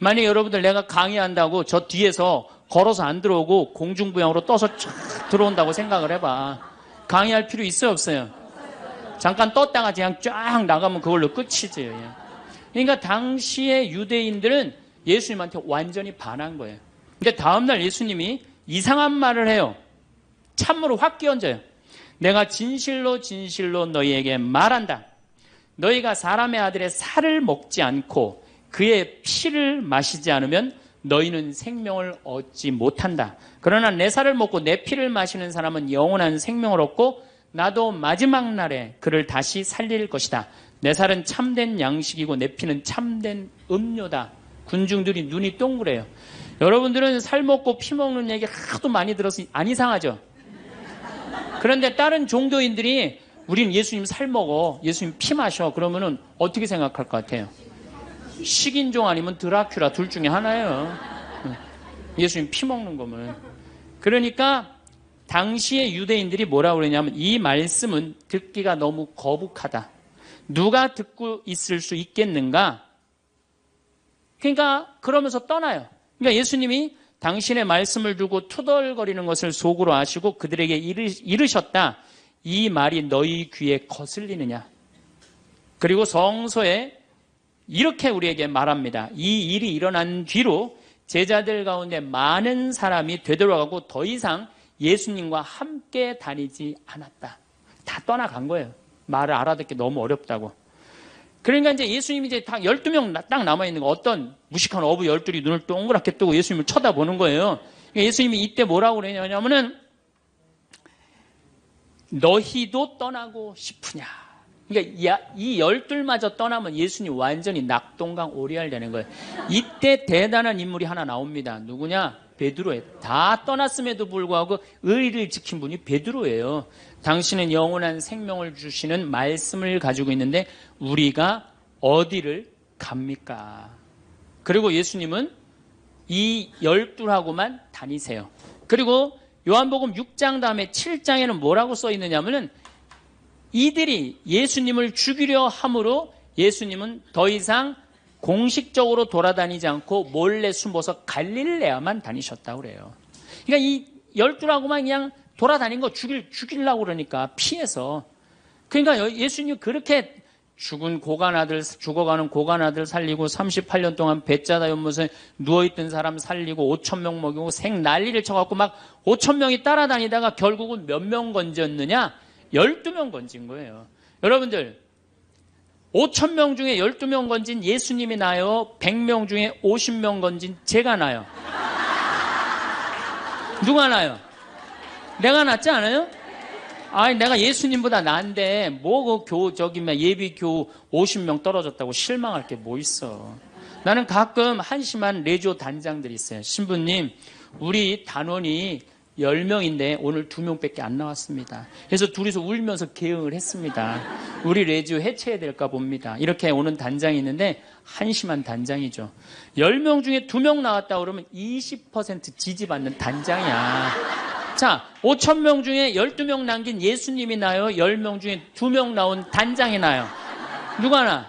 만약에 여러분들 내가 강의한다고 저 뒤에서 걸어서 안 들어오고 공중부양으로 떠서 쫙 들어온다고 생각을 해봐. 강의할 필요 있어요, 없어요? 잠깐 떴다가 그냥 쫙 나가면 그걸로 끝이지. 그러니까 당시의 유대인들은 예수님한테 완전히 반한 거예요. 근데 다음날 예수님이 이상한 말을 해요. 참으로 확 끼얹어요. 내가 진실로 진실로 너희에게 말한다. 너희가 사람의 아들의 살을 먹지 않고 그의 피를 마시지 않으면 너희는 생명을 얻지 못한다. 그러나 내 살을 먹고 내 피를 마시는 사람은 영원한 생명을 얻고 나도 마지막 날에 그를 다시 살릴 것이다. 내 살은 참된 양식이고 내 피는 참된 음료다. 군중들이 눈이 동그래요. 여러분들은 살 먹고 피 먹는 얘기 하도 많이 들어서 안 이상하죠? 그런데 다른 종교인들이 우린 예수님 살 먹어, 예수님 피 마셔. 그러면은 어떻게 생각할 것 같아요? 식인종 아니면 드라큘라 둘 중에 하나예요. 예수님 피 먹는 거면. 그러니까 당시의 유대인들이 뭐라고 그러냐면 이 말씀은 듣기가 너무 거북하다. 누가 듣고 있을 수 있겠는가? 그러니까 그러면서 떠나요. 그러니까 예수님이 당신의 말씀을 두고 투덜거리는 것을 속으로 아시고 그들에게 이르셨다. 이 말이 너희 귀에 거슬리느냐? 그리고 성서에 이렇게 우리에게 말합니다. 이 일이 일어난 뒤로 제자들 가운데 많은 사람이 되돌아가고 더 이상 예수님과 함께 다니지 않았다. 다 떠나간 거예요. 말을 알아듣기 너무 어렵다고. 그러니까 이제 예수님이 이제 딱 12명 딱 남아있는 거, 어떤 무식한 어부 12이 눈을 동그랗게 뜨고 예수님을 쳐다보는 거예요. 예수님이 이때 뭐라고 그러냐면은 너희도 떠나고 싶으냐. 그러니까 이 12마저 떠나면 예수님 완전히 낙동강 오리알 되는 거예요. 이때 대단한 인물이 하나 나옵니다. 누구냐? 베드로예요. 다 떠났음에도 불구하고 의리를 지킨 분이 베드로예요. 당신은 영원한 생명을 주시는 말씀을 가지고 있는데 우리가 어디를 갑니까? 그리고 예수님은 이 12하고만 다니세요. 그리고 요한복음 6장 다음에 7장에는 뭐라고 써 있느냐면은 이들이 예수님을 죽이려 함으로 예수님은 더 이상 공식적으로 돌아다니지 않고 몰래 숨어서 갈릴레아만 다니셨다고 그래요. 그러니까 이 12하고만 그냥 돌아다닌 거 죽이려고 그러니까 피해서. 그러니까 예수님 그렇게 죽어가는 고간 아들 살리고 38년 동안 배짜다 연못에 누워있던 사람 살리고 5천 명 먹이고 생 난리를 쳐갖고 막 5천 명이 따라다니다가 결국은 몇 명 건졌느냐? 12명 건진 거예요. 여러분들 5천 명 중에 12명 건진 예수님이 나요? 100명 중에 50명 건진 제가 나요? 누가 나요? 내가 낫지 않아요? 아니, 내가 예수님보다 나은데, 예비교 50명 떨어졌다고 실망할 게 뭐 있어. 나는 가끔 한심한 레지오 단장들이 있어요. 신부님, 우리 단원이 10명인데 오늘 2명밖에 안 나왔습니다. 그래서 둘이서 울면서 개응을 했습니다. 우리 레지오 해체해야 될까 봅니다. 이렇게 오는 단장이 있는데, 한심한 단장이죠. 10명 중에 2명 나왔다 그러면 20% 지지받는 단장이야. 자, 5천 명 중에 12명 남긴 예수님이 나요? 10명 중에 2명 나온 단장이 나요? 누가 나?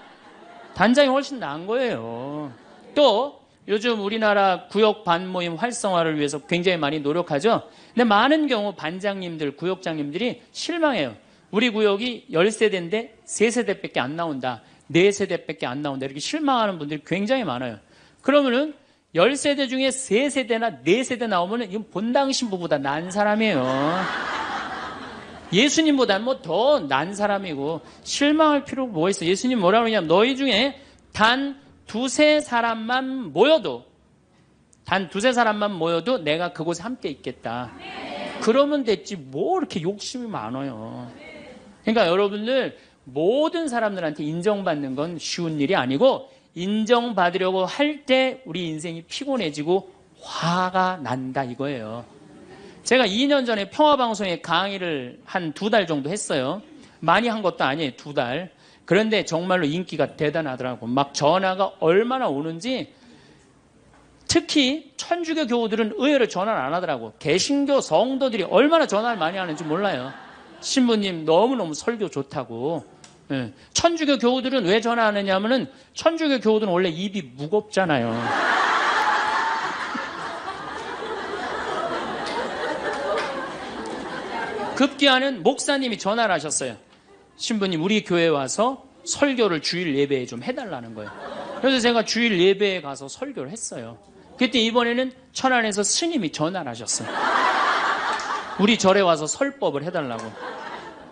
단장이 훨씬 나은 거예요. 또 요즘 우리나라 구역 반모임 활성화를 위해서 굉장히 많이 노력하죠. 근데 많은 경우 반장님들, 구역장님들이 실망해요. 우리 구역이 10세대인데 3세대밖에 안 나온다. 4세대밖에 안 나온다. 이렇게 실망하는 분들이 굉장히 많아요. 그러면은 10세대 중에 3세대나 4세대 나오면 이건 본당 신부보다 난 사람이에요. 예수님보다는 뭐 더 난 사람이고 실망할 필요가 뭐가 있어. 예수님 뭐라 그러냐면 너희 중에 단 2-3 사람만 모여도 내가 그곳에 함께 있겠다. 그러면 됐지 뭐 이렇게 욕심이 많아요. 그러니까 여러분들 모든 사람들한테 인정받는 건 쉬운 일이 아니고 인정받으려고 할 때 우리 인생이 피곤해지고 화가 난다 이거예요. 제가 2년 전에 평화방송에 강의를 한 2달 정도 했어요. 많이 한 것도 아니에요. 2달. 그런데 정말로 인기가 대단하더라고. 막 전화가 얼마나 오는지. 특히 천주교 교우들은 의외로 전화를 안 하더라고. 개신교 성도들이 얼마나 전화를 많이 하는지 몰라요. 신부님 너무너무 설교 좋다고. 네. 천주교 교우들은 왜 전화하느냐 하면은 천주교 교우들은 원래 입이 무겁잖아요. 급기야는 목사님이 전화를 하셨어요. 신부님 우리 교회에 와서 설교를 주일 예배에 좀 해달라는 거예요. 그래서 제가 주일 예배에 가서 설교를 했어요. 그때 이번에는 천안에서 스님이 전화를 하셨어요. 우리 절에 와서 설법을 해달라고.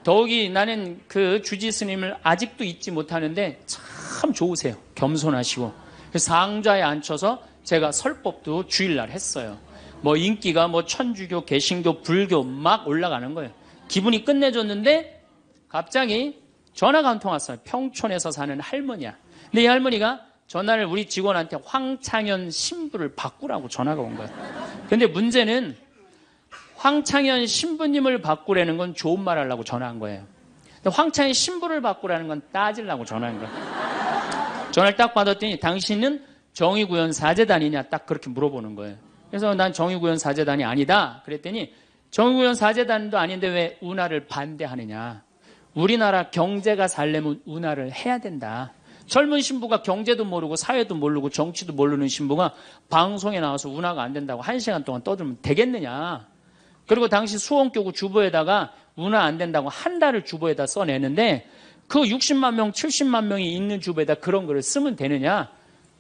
더욱이 나는 그 주지 스님을 아직도 잊지 못하는데 참 좋으세요. 겸손하시고. 상좌에 앉혀서 제가 설법도 주일날 했어요. 뭐 인기가 뭐 천주교, 개신교, 불교 막 올라가는 거예요. 기분이 끝내줬는데 갑자기 전화가 한 통 왔어요. 평촌에서 사는 할머니야. 근데 이 할머니가 전화를 우리 직원한테 황창현 신부를 바꾸라고 전화가 온 거예요. 근데 문제는 황창현 신부님을 바꾸라는 건 좋은 말 하려고 전화한 거예요. 근데 황창현 신부를 바꾸라는 건 따지려고 전화한 거예요. 전화를 딱 받았더니 당신은 정의구현 사제단이냐 딱 그렇게 물어보는 거예요. 그래서 난 정의구현 사제단이 아니다. 그랬더니 정의구현 사제단도 아닌데 왜 운하를 반대하느냐. 우리나라 경제가 살려면 운하를 해야 된다. 젊은 신부가 경제도 모르고 사회도 모르고 정치도 모르는 신부가 방송에 나와서 운하가 안 된다고 1시간 동안 떠들면 되겠느냐. 그리고 당시 수원교구 주보에다가 운하 안 된다고 한 달을 주보에다 써내는데 그 60만 명, 70만 명이 있는 주보에다 그런 글을 쓰면 되느냐.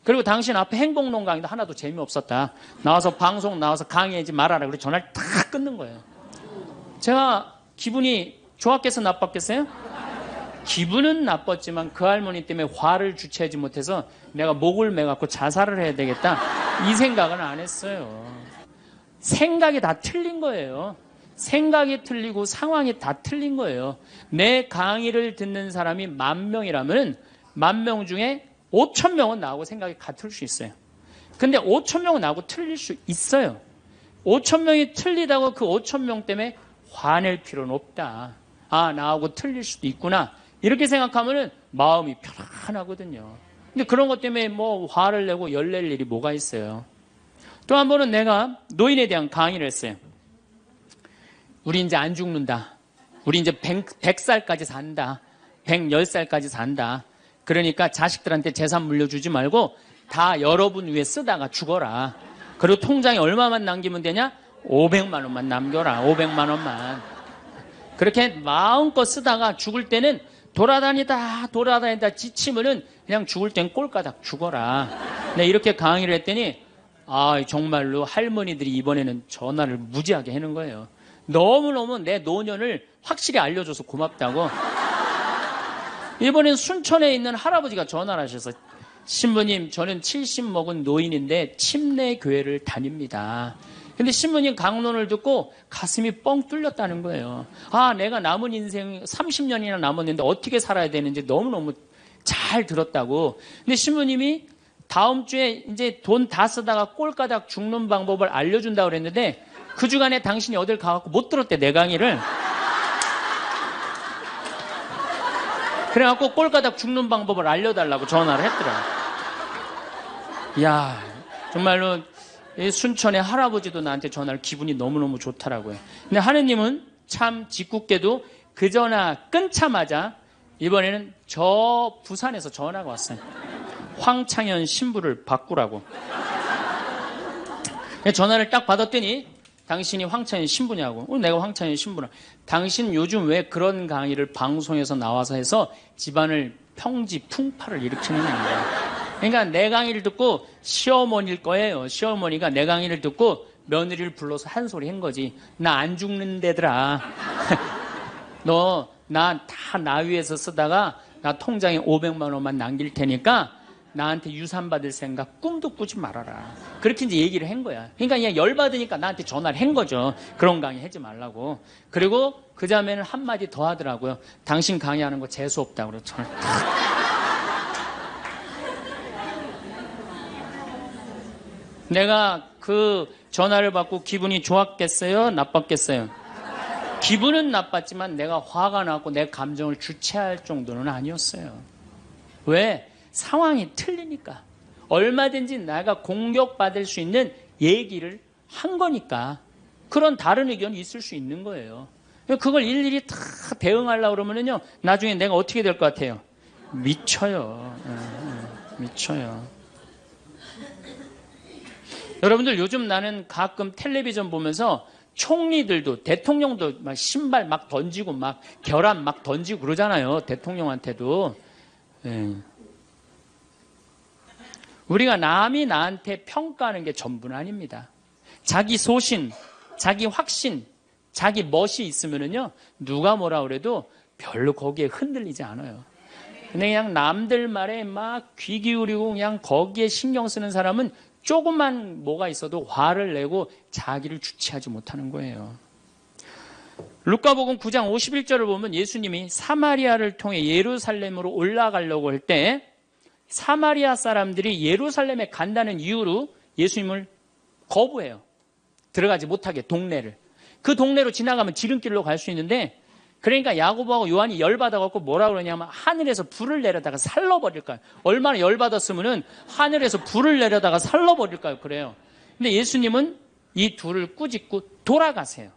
그리고 당신 앞에 행복론 강의도 하나도 재미없었다. 나와서 방송 나와서 강의하지 말아라. 그래서 전화를 탁 끊는 거예요. 제가 기분이 좋았겠어 나빴겠어요? 기분은 나빴지만 그 할머니 때문에 화를 주체하지 못해서 내가 목을 매갖고 자살을 해야 되겠다. 이 생각은 안 했어요. 생각이 다 틀린 거예요. 생각이 틀리고 상황이 다 틀린 거예요. 내 강의를 듣는 사람이 10,000명이라면 10,000명 중에 5,000명은 나하고 생각이 같을 수 있어요. 근데 5,000명은 나하고 틀릴 수 있어요. 5,000명이 틀리다고 그 5,000명 때문에 화낼 필요는 없다. 아, 나하고 틀릴 수도 있구나. 이렇게 생각하면 마음이 편안하거든요. 근데 그런 것 때문에 뭐 화를 내고 열낼 일이 뭐가 있어요. 또 한 번은 내가 노인에 대한 강의를 했어요. 우리 이제 안 죽는다. 우리 이제 100살까지 산다. 110살까지 산다. 그러니까 자식들한테 재산 물려주지 말고 다 여러분 위해 쓰다가 죽어라. 그리고 통장에 얼마만 남기면 되냐? 500만 원만 남겨라. 500만 원만. 그렇게 마음껏 쓰다가 죽을 때는 돌아다니다 지치면은 그냥 죽을 땐 꼴까닥 죽어라. 네, 이렇게 강의를 했더니 정말로 할머니들이 이번에는 전화를 무지하게 하는 거예요. 너무너무 내 노년을 확실히 알려줘서 고맙다고. 이번엔 순천에 있는 할아버지가 전화를 하셔서 신부님, 저는 70 먹은 노인인데 침례 교회를 다닙니다. 근데 신부님 강론을 듣고 가슴이 뻥 뚫렸다는 거예요. 내가 남은 인생 30년이나 남았는데 어떻게 살아야 되는지 너무너무 잘 들었다고. 근데 신부님이 다음 주에 이제 돈 다 쓰다가 꼴까닥 죽는 방법을 알려준다고 그랬는데 그 주간에 당신이 어딜 가갖고 못 들었대, 내 강의를. 그래갖고 꼴까닥 죽는 방법을 알려달라고 전화를 했더라. 이야, 정말로 순천의 할아버지도 나한테 전화를 기분이 너무너무 좋더라고요. 근데 하느님은 참 짓궂게도 그 전화 끊자마자 이번에는 저 부산에서 전화가 왔어요. 황창현 신부를 바꾸라고. 전화를 딱 받았더니 당신이 황창현 신부냐고. 내가 황창현 신부라. 당신 요즘 왜 그런 강의를 방송에서 나와서 해서 집안을 평지 풍파를 일으키는 거야. 그러니까 내 강의를 듣고 시어머니일 거예요. 시어머니가 내 강의를 듣고 며느리를 불러서 한 소리 한 거지. 나 안 죽는데더라. 너 나 위에서 쓰다가 나 통장에 500만 원만 남길 테니까 나한테 유산 받을 생각 꿈도 꾸지 말아라. 그렇게 이제 얘기를 한 거야. 그러니까 그냥 열받으니까 나한테 전화를 한 거죠. 그런 강의 하지 말라고. 그리고 그 다음에는 한마디 더 하더라고요. 당신 강의하는 거 재수없다고 그랬죠. 내가 그 전화를 받고 기분이 좋았겠어요? 나빴겠어요? 기분은 나빴지만 내가 화가 나고 내 감정을 주체할 정도는 아니었어요. 왜? 상황이 틀리니까. 얼마든지 내가 공격받을 수 있는 얘기를 한 거니까. 그런 다른 의견이 있을 수 있는 거예요. 그걸 일일이 다 대응하려고 그러면요, 나중에 내가 어떻게 될 것 같아요? 미쳐요. 미쳐요. 여러분들, 요즘 나는 가끔 텔레비전 보면서 총리들도, 대통령도 막 신발 막 던지고 막 결함 막 던지고 그러잖아요. 대통령한테도. 우리가 남이 나한테 평가하는 게 전부는 아닙니다. 자기 소신, 자기 확신, 자기 멋이 있으면은요, 누가 뭐라 그래도 별로 거기에 흔들리지 않아요. 근데 그냥 남들 말에 막 귀 기울이고 그냥 거기에 신경 쓰는 사람은 조금만 뭐가 있어도 화를 내고 자기를 주체하지 못하는 거예요. 루카복음 9장 51절을 보면 예수님이 사마리아를 통해 예루살렘으로 올라가려고 할 때 사마리아 사람들이 예루살렘에 간다는 이유로 예수님을 거부해요. 들어가지 못하게, 동네를. 그 동네로 지나가면 지름길로 갈 수 있는데, 그러니까 야고보하고 요한이 열받아갖고 뭐라 그러냐면 하늘에서 불을 내려다가 살러버릴까요? 얼마나 열받았으면은 하늘에서 불을 내려다가 살러버릴까요? 그래요. 근데 예수님은 이 둘을 꾸짖고 돌아가세요.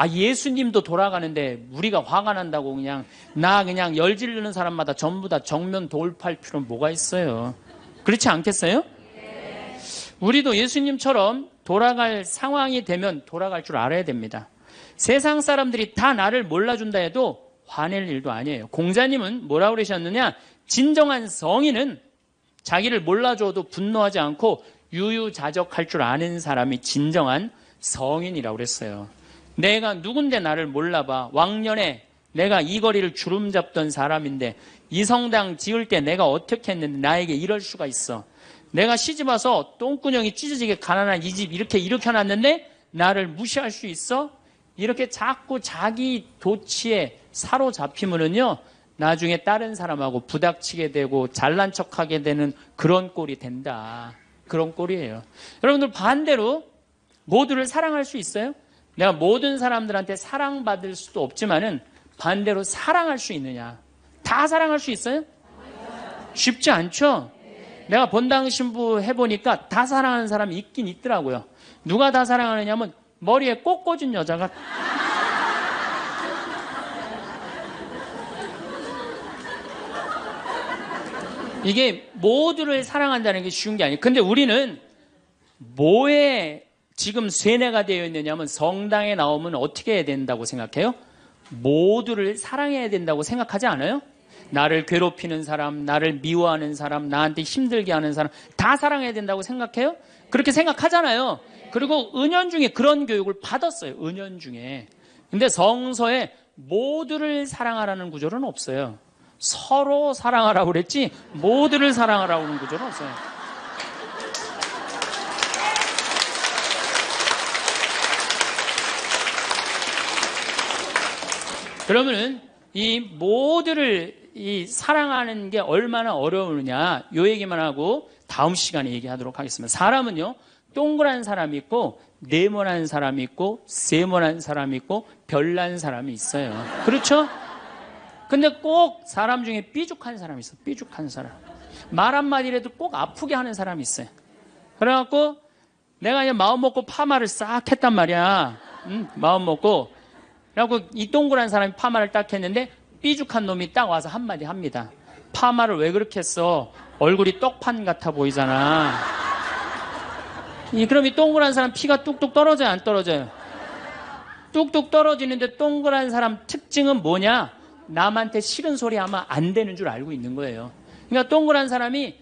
예수님도 돌아가는데 우리가 화가 난다고 그냥 열 지르는 사람마다 전부 다 정면 돌파할 필요는 뭐가 있어요? 그렇지 않겠어요? 우리도 예수님처럼 돌아갈 상황이 되면 돌아갈 줄 알아야 됩니다. 세상 사람들이 다 나를 몰라준다 해도 화낼 일도 아니에요. 공자님은 뭐라고 그러셨느냐? 진정한 성인은 자기를 몰라줘도 분노하지 않고 유유자적할 줄 아는 사람이 진정한 성인이라고 그랬어요. 내가 누군데 나를 몰라봐. 왕년에 내가 이 거리를 주름 잡던 사람인데 이 성당 지을 때 내가 어떻게 했는데 나에게 이럴 수가 있어. 내가 시집와서 똥구녕이 찢어지게 가난한 이 집 이렇게 일으켜놨는데 나를 무시할 수 있어? 이렇게 자꾸 자기 도취에 사로잡히면은요, 나중에 다른 사람하고 부닥치게 되고 잘난 척하게 되는 그런 꼴이 된다. 그런 꼴이에요. 여러분들, 반대로 모두를 사랑할 수 있어요? 내가 모든 사람들한테 사랑받을 수도 없지만은 반대로 사랑할 수 있느냐? 다 사랑할 수 있어요? 쉽지 않죠? 내가 본당 신부 해보니까 다 사랑하는 사람이 있긴 있더라고요. 누가 다 사랑하느냐면 머리에 꽃 꽂은 여자가 이게 모두를 사랑한다는 게 쉬운 게 아니에요. 근데 우리는 뭐에 지금 세뇌가 되어 있느냐면 성당에 나오면 어떻게 해야 된다고 생각해요? 모두를 사랑해야 된다고 생각하지 않아요? 나를 괴롭히는 사람, 나를 미워하는 사람, 나한테 힘들게 하는 사람 다 사랑해야 된다고 생각해요? 그렇게 생각하잖아요. 그리고 은연중에 그런 교육을 받았어요. 은연중에. 근데 성서에 모두를 사랑하라는 구절은 없어요. 서로 사랑하라고 그랬지 모두를 사랑하라고 하는 구절은 없어요. 그러면은 이 모두를 사랑하는 게 얼마나 어려우느냐 요 얘기만 하고 다음 시간에 얘기하도록 하겠습니다. 사람은요 동그란 사람이 있고 네모난 사람이 있고 세모난 사람이 있고 별난 사람이 있어요. 그렇죠? 근데 꼭 사람 중에 삐죽한 사람이 있어. 삐죽한 사람. 말 한마디라도 꼭 아프게 하는 사람이 있어요. 그래갖고 내가 이제 마음 먹고 파마를 싹 했단 말이야. 마음 먹고. 그래갖고 이 동그란 사람이 파마를 딱 했는데 삐죽한 놈이 딱 와서 한마디 합니다. 파마를 왜 그렇게 했어? 얼굴이 떡판 같아 보이잖아. 그럼 이 동그란 사람 피가 뚝뚝 떨어져요? 안 떨어져요? 뚝뚝 떨어지는데 동그란 사람 특징은 뭐냐? 남한테 싫은 소리 하면 안 되는 줄 알고 있는 거예요. 그러니까 동그란 사람이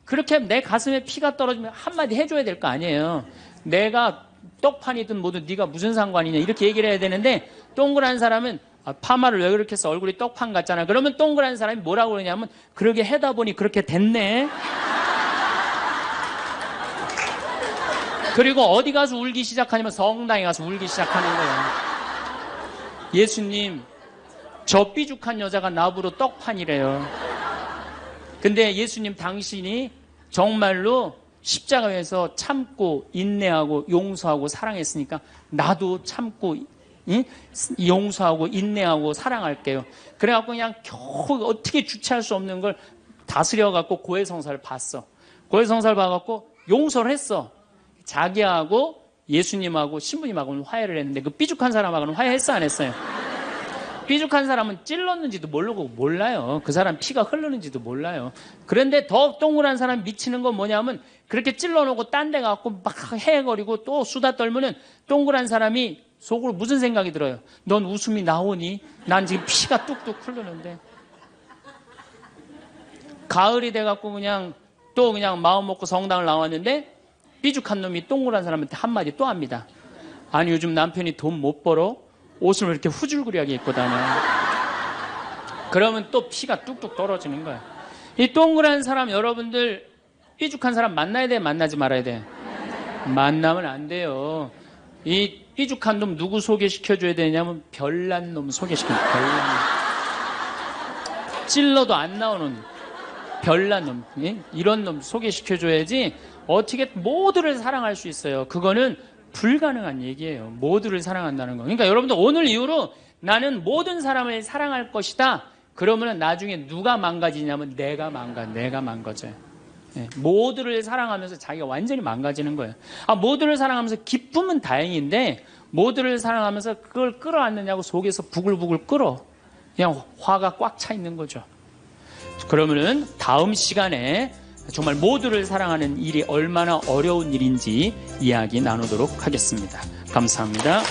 그렇게 내 가슴에 피가 떨어지면 한마디 해줘야 될 거 아니에요. 내가 떡판이든 뭐든 네가 무슨 상관이냐 이렇게 얘기를 해야 되는데 동그란 사람은 파마를 왜 그렇게 해서 얼굴이 떡판 같잖아. 그러면 동그란 사람이 뭐라고 그러냐면 그러게 해다 보니 그렇게 됐네. 그리고 어디 가서 울기 시작하냐면 성당에 가서 울기 시작하는 거예요. 예수님 저 삐죽한 여자가 나보러 떡판이래요. 근데 예수님 당신이 정말로 십자가에서 참고 인내하고 용서하고 사랑했으니까 나도 참고 용서하고 인내하고 사랑할게요. 그래갖고 그냥 겨우 어떻게 주체할 수 없는 걸 다스려갖고 고해성사를 봤어. 고해성사를 봐갖고 용서를 했어. 자기하고 예수님하고 신부님하고는 화해를 했는데 그 삐죽한 사람하고는 화해했어 안 했어요? 삐죽한 사람은 찔렀는지도 모르고 몰라요. 그 사람 피가 흐르는지도 몰라요. 그런데 더 동그란 사람 미치는 건 뭐냐면 그렇게 찔러놓고 딴 데 가고 막 헤헤거리고 또 수다 떨면은 동그란 사람이 속으로 무슨 생각이 들어요? 넌 웃음이 나오니? 난 지금 피가 뚝뚝 흐르는데. 가을이 돼갖고 그냥 또 그냥 마음 먹고 성당을 나왔는데 삐죽한 놈이 동그란 사람한테 한마디 또 합니다. 아니 요즘 남편이 돈 못 벌어? 옷을 왜 이렇게 후줄그리하게 입고 다녀? 그러면 또 피가 뚝뚝 떨어지는 거야. 이 동그란 사람 여러분들 삐죽한 사람 만나야 돼? 만나지 말아야 돼? 만나면 안 돼요. 이 삐죽한 놈 누구 소개시켜줘야 되냐면 별난 놈 소개시켜줘. 별난 놈. 찔러도 안 나오는 별난 놈. 이런 놈 소개시켜줘야지 어떻게 모두를 사랑할 수 있어요. 그거는 불가능한 얘기예요. 모두를 사랑한다는 거. 그러니까 여러분들 오늘 이후로 나는 모든 사람을 사랑할 것이다. 그러면 나중에 누가 망가지냐면 내가 망가져요. 네. 모두를 사랑하면서 자기가 완전히 망가지는 거예요. 모두를 사랑하면서 기쁨은 다행인데 모두를 사랑하면서 그걸 끌어안느냐고 속에서 부글부글 끓어. 그냥 화가 꽉 차 있는 거죠. 그러면은 다음 시간에 정말 모두를 사랑하는 일이 얼마나 어려운 일인지 이야기 나누도록 하겠습니다. 감사합니다.